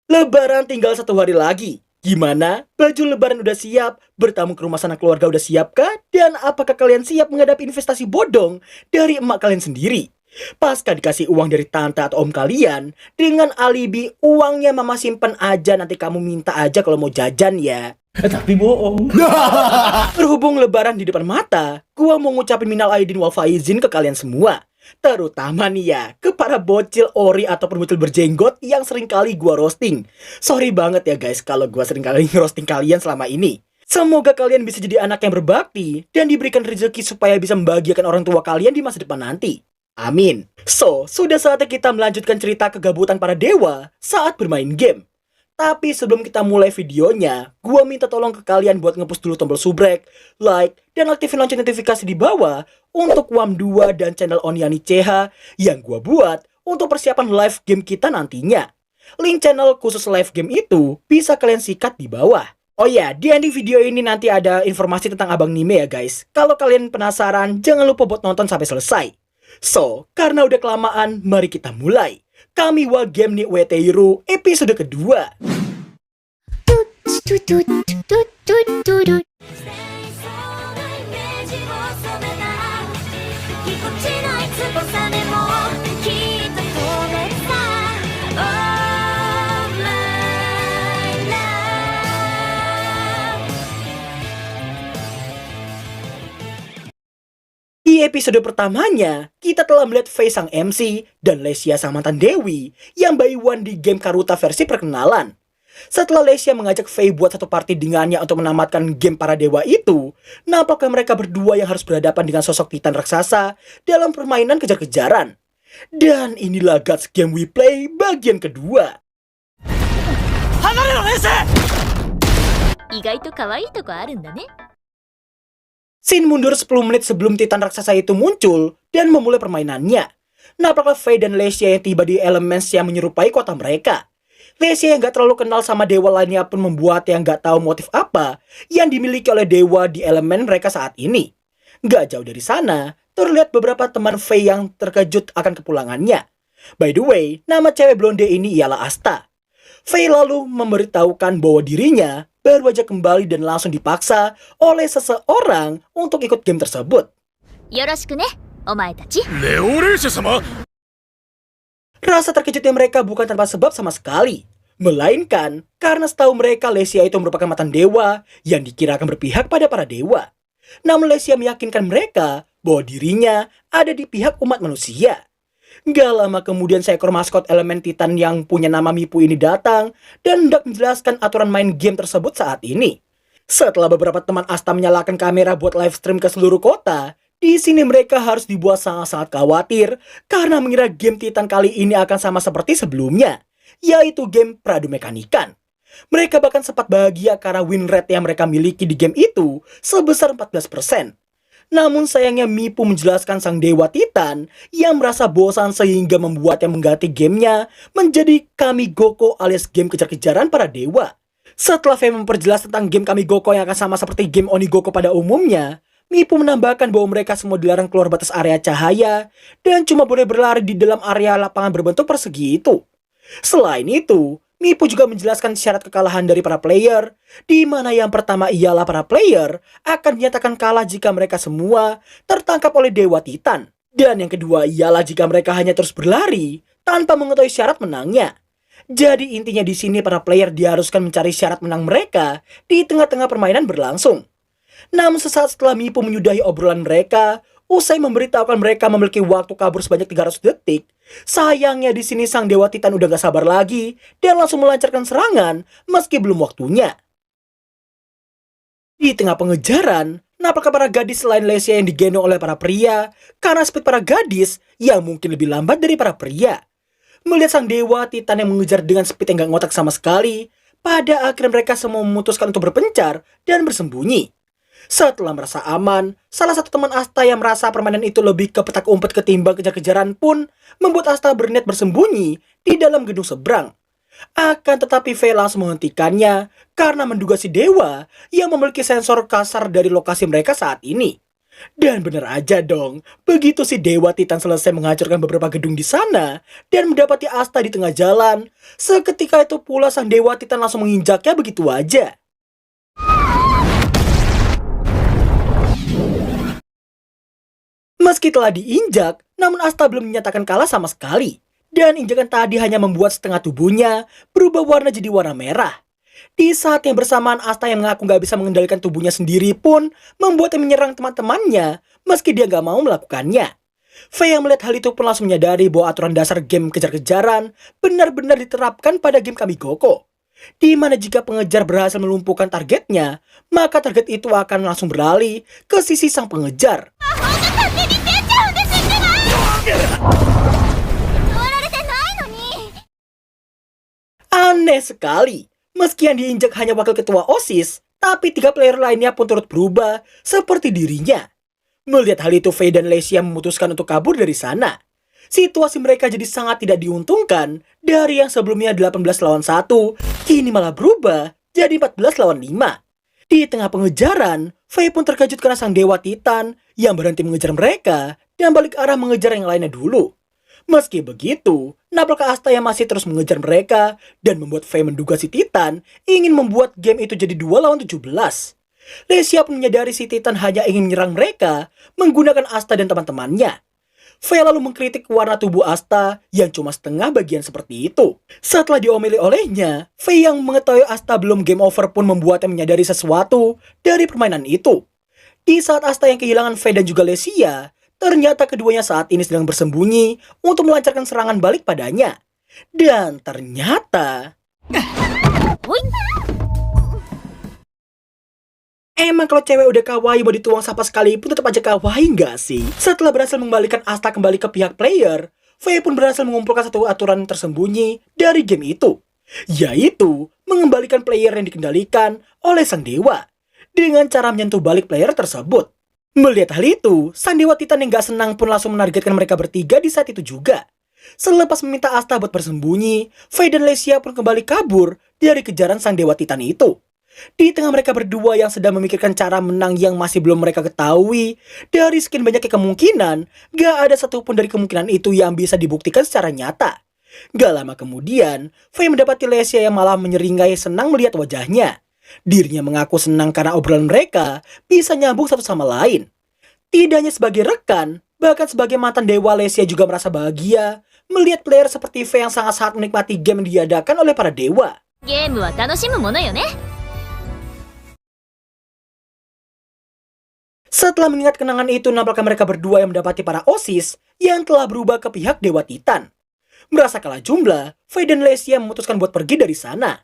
Lebaran tinggal 1 hari lagi. Gimana? Baju lebaran udah siap? Bertamu ke rumah sanak keluarga udah siap kah? Dan apakah kalian siap menghadapi investasi bodong dari emak kalian sendiri? Pasca dikasih uang dari tante atau om kalian, dengan alibi uangnya mama simpen aja, nanti kamu minta aja kalau mau jajan ya. Tapi bohong. Berhubung lebaran di depan mata, gua mau ngucapin minal aidin wal faizin ke kalian semua. Terutama nih ya, ke para bocil ori ataupun bocil berjenggot yang sering kali gua roasting. Sorry banget ya guys kalau gua sering kali roasting kalian selama ini. Semoga kalian bisa jadi anak yang berbakti dan diberikan rezeki supaya bisa membahagiakan orang tua kalian di masa depan nanti. Amin. So, sudah saatnya kita melanjutkan cerita kegabutan para dewa saat bermain game. Tapi sebelum kita mulai videonya, gua minta tolong ke kalian buat nge-push dulu tombol subrek, like, dan aktifin lonceng notifikasi di bawah untuk WAM2 dan channel Oniani CH yang gua buat untuk persiapan live game kita nantinya. Link channel khusus live game itu bisa kalian sikat di bawah. Oh ya, di ending video ini nanti ada informasi tentang Abang Nime ya guys. Kalau kalian penasaran, jangan lupa buat nonton sampai selesai. So, karena udah kelamaan, mari kita mulai. Kami wa game ni Weteiru episode kedua. Di episode pertamanya, kita telah melihat Faye sang MC dan Lesia sang mantan Dewi yang by one di game Karuta versi perkenalan. Setelah Lesia mengajak Faye buat satu party dengannya untuk menamatkan game para dewa itu, nampaknya mereka berdua yang harus berhadapan dengan sosok Titan raksasa dalam permainan kejar-kejaran. Dan inilah God's Game We Play bagian kedua. 意外と可愛いとこあるんだね。 Scene mundur 10 menit sebelum Titan raksasa itu muncul dan memulai permainannya. Nampaknya Faye dan Lesia yang tiba di Elements yang menyerupai kota mereka. Lesia yang gak terlalu kenal sama dewa lainnya pun membuat yang gak tahu motif apa yang dimiliki oleh dewa di elemen mereka saat ini. Gak jauh dari sana, terlihat beberapa teman Faye yang terkejut akan kepulangannya. By the way, nama cewek blonde ini ialah Asta. Faye lalu memberitahukan bahwa dirinya baru aja kembali dan langsung dipaksa oleh seseorang untuk ikut game tersebut. よろしくね、お前たち。 レオレーシェ様。 Rasa terkejutnya mereka bukan tanpa sebab sama sekali, melainkan karena setahu mereka Lesia itu merupakan mantan dewa yang dikira akan berpihak pada para dewa. Namun Lesia meyakinkan mereka bahwa dirinya ada di pihak umat manusia. Gak lama kemudian seekor maskot elemen Titan yang punya nama Mipu ini datang dan hendak menjelaskan aturan main game tersebut saat ini. Setelah beberapa teman Asta menyalakan kamera buat live stream ke seluruh kota, di sini mereka harus dibuat sangat-sangat khawatir karena mengira game Titan kali ini akan sama seperti sebelumnya, yaitu game Pradu Mekanikan. Mereka bahkan sempat bahagia karena win rate yang mereka miliki di game itu sebesar 14%. Namun sayangnya Mipu menjelaskan sang dewa Titan yang merasa bosan sehingga membuatnya mengganti gamenya menjadi Kamigoko alias game kejar-kejaran para dewa. Setelah Faye memperjelas tentang game Kamigoko yang akan sama seperti game Onigoko pada umumnya, Mipu menambahkan bahwa mereka semua dilarang keluar batas area cahaya dan cuma boleh berlari di dalam area lapangan berbentuk persegi itu. Selain itu, Mipu juga menjelaskan syarat kekalahan dari para player, di mana yang pertama ialah para player akan dinyatakan kalah jika mereka semua tertangkap oleh Dewa Titan. Dan yang kedua ialah jika mereka hanya terus berlari tanpa mengetahui syarat menangnya. Jadi intinya di sini para player diharuskan mencari syarat menang mereka di tengah-tengah permainan berlangsung. Namun sesaat setelah Mipu menyudahi obrolan mereka, usai memberitahukan mereka memiliki waktu kabur sebanyak 300 detik, sayangnya di sini sang Dewa Titan udah gak sabar lagi dan langsung melancarkan serangan meski belum waktunya. Di tengah pengejaran, nampaknya para gadis selain Lesia yang digendong oleh para pria karena speed para gadis yang mungkin lebih lambat dari para pria. Melihat sang Dewa Titan yang mengejar dengan speed yang gak ngotak sama sekali, pada akhirnya mereka semua memutuskan untuk berpencar dan bersembunyi. Setelah merasa aman, salah satu teman Asta yang merasa permainan itu lebih ke petak umpet ketimbang kejar-kejaran pun membuat Asta berniat bersembunyi di dalam gedung seberang. Akan tetapi Faye langsung menghentikannya karena menduga si dewa yang memiliki sensor kasar dari lokasi mereka saat ini. Dan bener aja dong, begitu si Dewa Titan selesai menghancurkan beberapa gedung di sana dan mendapati Asta di tengah jalan, seketika itu pula sang Dewa Titan langsung menginjaknya begitu aja. Meski telah diinjak, namun Asta belum menyatakan kalah sama sekali. Dan injakan tadi hanya membuat setengah tubuhnya berubah warna jadi warna merah. Di saat yang bersamaan, Asta yang mengaku gak bisa mengendalikan tubuhnya sendiri pun membuatnya menyerang teman-temannya meski dia gak mau melakukannya. Faye yang melihat hal itu pun langsung menyadari bahwa aturan dasar game kejar-kejaran benar-benar diterapkan pada game Kamigoko. Di mana jika pengejar berhasil melumpuhkan targetnya, maka target itu akan langsung beralih ke sisi sang pengejar. Aneh sekali, meski yang diinjak hanya wakil ketua OSIS, tapi 3 player lainnya pun turut berubah seperti dirinya. Melihat hal itu, Faye dan Lesia memutuskan untuk kabur dari sana. Situasi mereka jadi sangat tidak diuntungkan, dari yang sebelumnya 18 lawan 1, kini malah berubah jadi 14 lawan 5. Di tengah pengejaran, Faye pun terkejut karena sang Dewa Titan yang berhenti mengejar mereka dan balik arah mengejar yang lainnya dulu. Meski begitu, nampaknya Asta yang masih terus mengejar mereka dan membuat Faye menduga si Titan ingin membuat game itu jadi 2 lawan 17. Lesia pun menyadari si Titan hanya ingin menyerang mereka menggunakan Asta dan teman-temannya. Faye lalu mengkritik warna tubuh Asta yang cuma setengah bagian seperti itu. Setelah diomeli olehnya, Faye yang mengetahui Asta belum game over pun membuatnya menyadari sesuatu dari permainan itu. Di saat Asta yang kehilangan Faye dan juga Lesia, ternyata keduanya saat ini sedang bersembunyi untuk melancarkan serangan balik padanya. Dan ternyata... Emang kalau cewek udah kawaii mau dituang sapa sekalipun tetap aja kawaii nggak sih? Setelah berhasil mengembalikan Asta kembali ke pihak player, Faye pun berhasil mengumpulkan satu aturan tersembunyi dari game itu. Yaitu mengembalikan player yang dikendalikan oleh sang dewa dengan cara menyentuh balik player tersebut. Melihat hal itu, sang Dewa Titan yang gak senang pun langsung menargetkan mereka bertiga di saat itu juga. Selepas meminta Asta buat bersembunyi, Faye dan Lesia pun kembali kabur dari kejaran sang Dewa Titan itu. Di tengah mereka berdua yang sedang memikirkan cara menang yang masih belum mereka ketahui, dari sekian banyaknya kemungkinan, gak ada satupun dari kemungkinan itu yang bisa dibuktikan secara nyata. Gak lama kemudian, Faye mendapati Lesia yang malah menyeringai senang melihat wajahnya. Dirinya mengaku senang karena obrolan mereka bisa nyambung satu sama lain. Tidak hanya sebagai rekan, bahkan sebagai mantan dewa, Lesia juga merasa bahagia melihat player seperti Faye yang sangat-sangat menikmati game yang diadakan oleh para dewa. Setelah mengingat kenangan itu, nampaknya mereka berdua yang mendapati para OSIS yang telah berubah ke pihak Dewa Titan. Merasa kalah jumlah, Faye dan Lesia memutuskan buat pergi dari sana.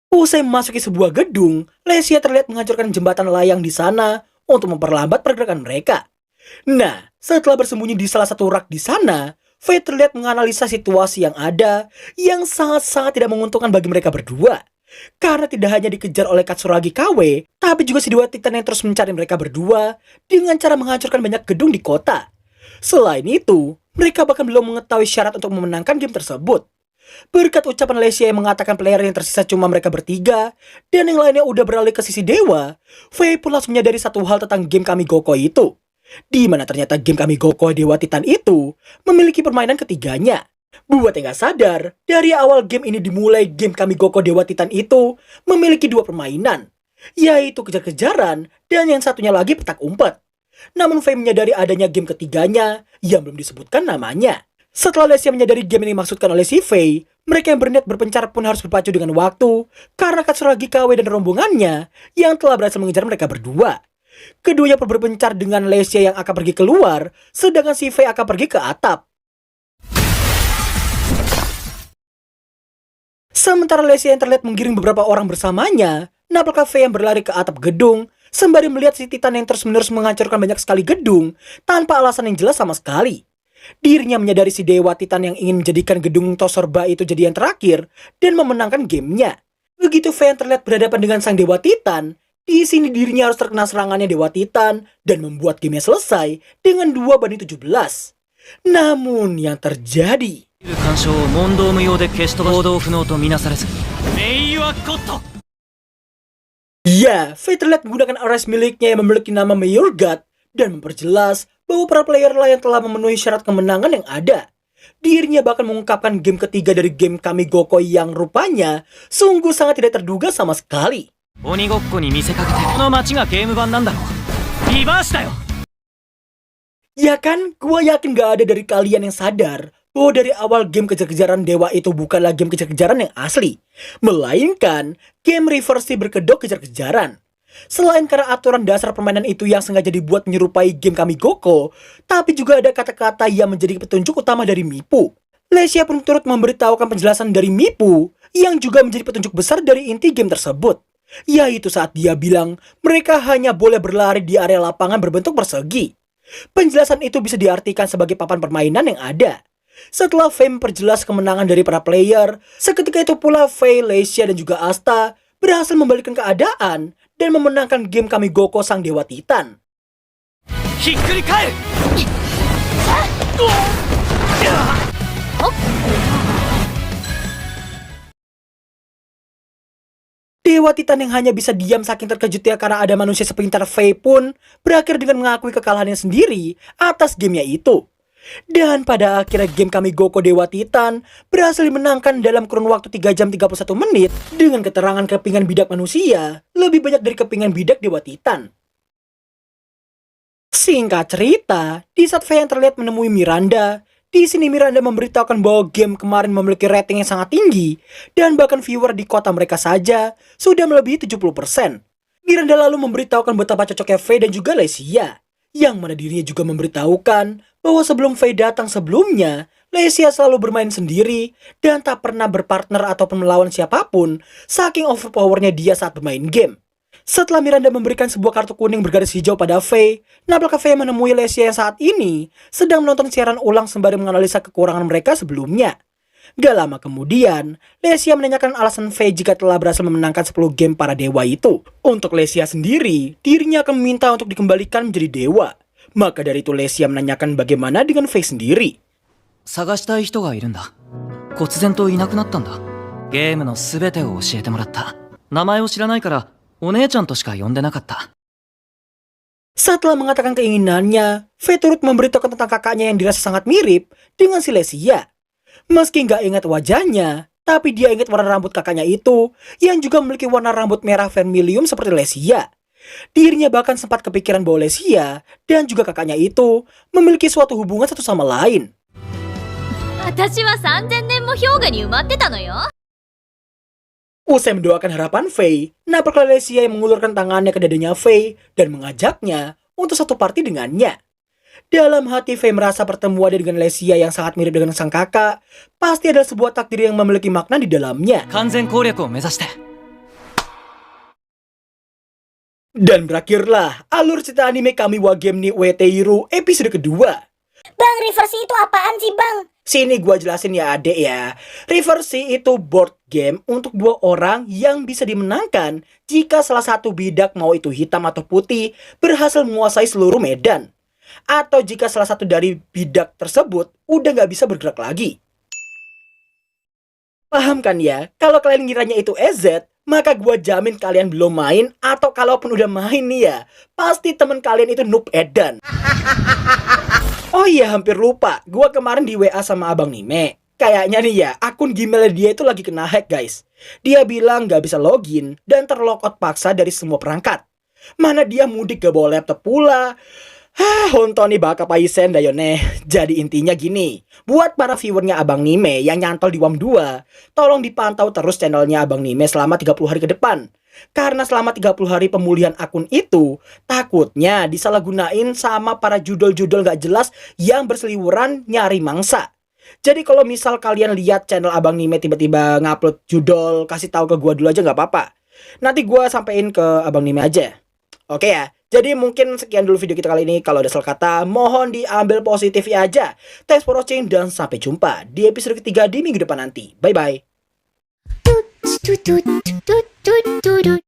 Usai memasuki sebuah gedung, Lesia terlihat menghancurkan jembatan layang di sana untuk memperlambat pergerakan mereka. Nah, setelah bersembunyi di salah satu rak di sana, Faye terlihat menganalisa situasi yang ada yang sangat-sangat tidak menguntungkan bagi mereka berdua. Karena tidak hanya dikejar oleh Katsuragi KW, tapi juga si Dewa Titan yang terus mencari mereka berdua dengan cara menghancurkan banyak gedung di kota. Selain itu, mereka bahkan belum mengetahui syarat untuk memenangkan game tersebut. Berkat ucapan Lesia yang mengatakan player yang tersisa cuma mereka bertiga, dan yang lainnya udah beralih ke sisi dewa, Faye pun langsung menyadari satu hal tentang game Kamigoko itu. Di mana ternyata game Kamigoko Dewa Titan itu memiliki permainan ketiganya. Buat yang gak sadar, dari awal game ini dimulai, game Kamigoko Dewa Titan itu memiliki 2 permainan, yaitu kejar-kejaran dan yang satunya lagi petak umpet. Namun Faye menyadari adanya game ketiganya yang belum disebutkan namanya. Setelah Lesia menyadari game ini dimaksudkan oleh si Faye, mereka yang berniat berpencar pun harus berpacu dengan waktu karena Katsuragi KW dan rombongannya yang telah berhasil mengejar mereka berdua. Keduanya pun berpencar dengan Lesia yang akan pergi keluar, sedangkan si Faye akan pergi ke atap. Sementara Lesia yang terlihat menggiring beberapa orang bersamanya, nampaknya Faye yang berlari ke atap gedung sembari melihat si Titan yang terus-menerus menghancurkan banyak sekali gedung tanpa alasan yang jelas sama sekali. Dirinya menyadari si Dewa Titan yang ingin menjadikan gedung Tosorba itu jadi yang terakhir dan memenangkan gamenya. Begitu Faye yang terlihat berhadapan dengan sang Dewa Titan, di sini dirinya harus terkena serangannya Dewa Titan dan membuat gamenya selesai dengan 2-17. Namun yang terjadi... Ya, Faye terlihat menggunakan ares miliknya yang memiliki nama Mayor God dan memperjelas bahwa para player lain telah memenuhi syarat kemenangan yang ada. Dirinya bahkan mengungkapkan game ketiga dari game Kamigoko yang rupanya sungguh sangat tidak terduga sama sekali. 鬼ごっこに見せかけてこの街がゲーム版なんだろう。リバースだよ。 Ya kan, gua yakin gak ada dari kalian yang sadar bahwa dari awal game kejar-kejaran dewa itu bukanlah game kejar-kejaran yang asli, melainkan game reversi berkedok kejar-kejaran. Selain karena aturan dasar permainan itu yang sengaja dibuat menyerupai game Kamigoko, tapi juga ada kata-kata yang menjadi petunjuk utama dari Mipu. Lesia pun turut memberitahukan penjelasan dari Mipu yang juga menjadi petunjuk besar dari inti game tersebut, yaitu saat dia bilang mereka hanya boleh berlari di area lapangan berbentuk persegi. Penjelasan itu bisa diartikan sebagai papan permainan yang ada. Setelah Faye memperjelas kemenangan dari para player, seketika itu pula Faye, Lesia, dan juga Asta berhasil membalikkan keadaan dan memenangkan game Kamigoko Sang Dewa Titan. ひっくり返る。 Dewa Titan yang hanya bisa diam saking terkejutnya karena ada manusia sepintar Faye pun berakhir dengan mengakui kekalahannya sendiri atas gamenya itu. Dan pada akhirnya game Kamigoko Dewa Titan berhasil dimenangkan dalam kurun waktu 3 jam 31 menit dengan keterangan kepingan bidak manusia lebih banyak dari kepingan bidak Dewa Titan. Singkat cerita, di saat Faye yang terlihat menemui Miranda, di sini Miranda memberitahukan bahwa game kemarin memiliki rating yang sangat tinggi dan bahkan viewer di kota mereka saja sudah melebihi 70%. Miranda lalu memberitahukan betapa cocoknya Faye dan juga Lesia, yang mana dirinya juga memberitahukan bahwa sebelum Faye datang sebelumnya, Lesia selalu bermain sendiri dan tak pernah berpartner ataupun melawan siapapun saking overpowernya dia saat bermain game. Setelah Miranda memberikan sebuah kartu kuning bergaris hijau pada Faye, nampaknya Faye menemui Lesia yang saat ini sedang menonton siaran ulang sembari menganalisa kekurangan mereka sebelumnya. Gak lama kemudian, Lesia menanyakan alasan Faye jika telah berhasil memenangkan 10 game para dewa itu. Untuk Lesia sendiri, dirinya akan meminta untuk dikembalikan menjadi dewa. Maka dari itu Lesia menanyakan bagaimana dengan Faye sendiri. 探したい人がいるんだ。忽然といなくなったんだ。ゲームのすべてを教えてもらった。名前を知らないからお姉ちゃんとしか呼んでなかった。 Setelah mengatakan keinginannya, Faye turut memberitahukan tentang kakaknya yang dirasa sangat mirip dengan si Lesia. Meski nggak ingat wajahnya, tapi dia ingat warna rambut kakaknya itu yang juga memiliki warna rambut merah vermilium seperti Lesia. Dirinya bahkan sempat kepikiran bahwa Lesia dan juga kakaknya itu memiliki suatu hubungan satu sama lain. 私は3000年も氷河に埋まってたのよ。 Usai mendoakan harapan Faye, nampaklah Lesia yang mengulurkan tangannya ke dadanya Faye dan mengajaknya untuk satu party dengannya. Dalam hati Faye merasa pertemuannya dengan Lesia yang sangat mirip dengan sang kakak pasti ada sebuah takdir yang memiliki makna di dalamnya. 完全攻略を目指して。 Dan berakhirlah alur cerita anime Kami wa Game ni Ueteiru episode kedua. Bang, reversi itu apaan sih, Bang? Sini gua jelasin ya adek ya. Reversi itu board game untuk 2 orang yang bisa dimenangkan jika salah satu bidak, mau itu hitam atau putih, berhasil menguasai seluruh medan. Atau jika salah satu dari bidak tersebut udah nggak bisa bergerak lagi. Paham kan ya? Kalau kalian ngiranya itu EZ, maka gua jamin kalian belum main, atau kalaupun udah main nih ya, pasti temen kalian itu noob edan. Oh iya, hampir lupa. Gua kemarin di WA sama Abang Nime. Kayaknya nih ya, akun Gmail dia itu lagi kena hack, guys. Dia bilang gak bisa login dan terlogout paksa dari semua perangkat. Mana dia mudik gak bawa laptop pula. Honton nih baka paisen dayone. Jadi intinya gini, buat para viewernya Abang Nime yang nyantol di WAM 2, tolong dipantau terus channelnya Abang Nime selama 30 hari ke depan. Karena selama 30 hari pemulihan akun itu, takutnya disalahgunain sama para judul-judul gak jelas yang berseliweran nyari mangsa. Jadi kalau misal kalian lihat channel Abang Nime tiba-tiba ngupload judul, kasih tahu ke gua dulu aja gak apa-apa. Nanti gua sampein ke Abang Nime aja. Oke ya, jadi mungkin sekian dulu video kita kali ini. Kalau ada salah kata, mohon diambil positifnya aja. Thanks for watching dan sampai jumpa di episode ketiga di minggu depan nanti. Bye-bye. Tut, tut, tut, tut, tut, tut.